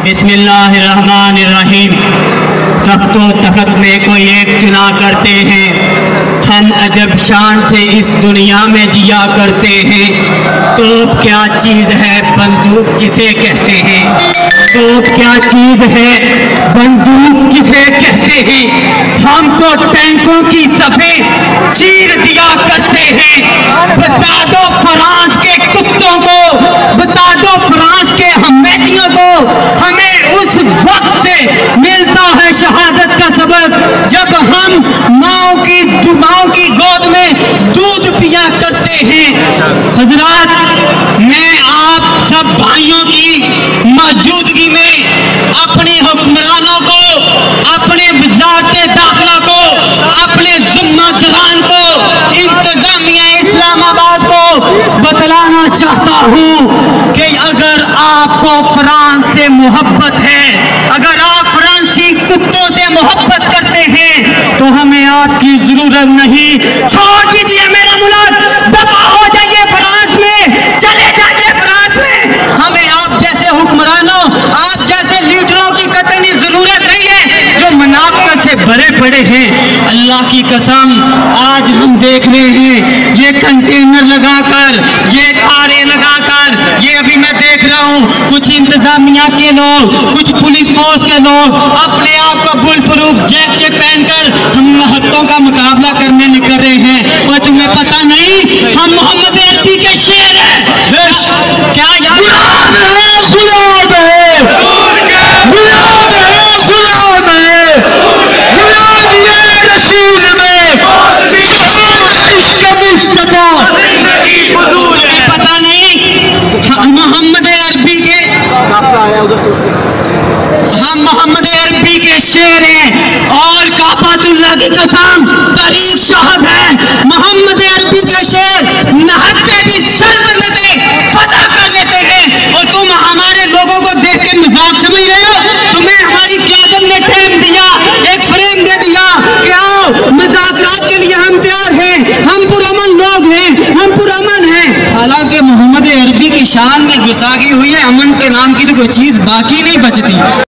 بسم اللہ الرحمن الرحیم۔ تخت و تخت میں کوئی ایک چنا کرتے ہیں، ہم عجب شان سے اس دنیا میں جیا کرتے ہیں۔ توپ کیا چیز ہے، بندوق کسے کہتے ہیں؟ توپ کیا چیز ہے، بندوق کسے کہتے ہیں؟ ہم تو ٹینکوں کی صفیں چیر دیا کرتے ہیں۔ بتا دو فرانس کے کتوں کو، بتا دو فرانس کے حمیتیوں کو، ہمیں اس وقت سے ملتا ہے شہادت کا سبق جب ہم ماؤں کی گود میں دودھ پیا کرتے ہیں۔ حضرات، میں آپ سب بھائیوں کی موجودگی میں اپنے حکمرانوں کو، اپنے وزارت داخلہ کو، اپنے ذمہ داران کو، انتظامیہ اسلام آباد کو بتلانا چاہتا ہوں کہ اگر آپ کو فرانس سے محبت ہے، اگر آپ فرانسی کتوں سے محبت کرتے ہیں تو ہمیں آپ کی ضرورت نہیں۔ چھوڑ دیجیے میرا ملک، دفع ہو جائیے فرانس میں، چلے جائیے فرانس میں۔ ہمیں آپ جیسے حکمرانوں، آپ جیسے لیڈروں کی قطعی ضرورت نہیں ہے جو منافقت سے بھرے پڑے ہیں۔ اللہ کی قسم، آج ہم دیکھ رہے ہیں یہ کنٹینر لگا کر، یہ تاریں لگا کر، یہ ابھی میں دیکھ رہا ہوں کچھ انتظامیہ کے لوگ، کچھ پولیس فورس کے لوگ اپنے آپ کو بل پروف جیکٹ پہن کر ہم ہتھوں کا مقابلہ کرنے نکل رہے ہیں۔ اور تمہیں پتہ نہیں ہم محمد عربی کے شعر ہیں؟ کیا یاد پتہ نہیں محمد عربی کے، ہم محمد عربی کے شعر ہیں اور کعبۃ اللہ کی قسم طریق شاہد ہے۔ محمد عربی کے شعر نہتے بھی سلطنتیں فتح کر لیتے ہیں اور تم ہمارے لوگوں کو دیکھ کے مذاق سمجھ رہے ہو۔ تمہیں ہماری قیادت نے ٹائم دیا، ایک فریم دے دیا کہ آؤ مذاکرات کے لیے ہم تیار ہیں، ہم پرامن لوگ ہیں، ہم پرامن ہیں۔ حالانکہ محمد عربی کی شان میں گستاخی ہوئی ہے، امن کے نام کی تو کوئی چیز باقی نہیں بچتی۔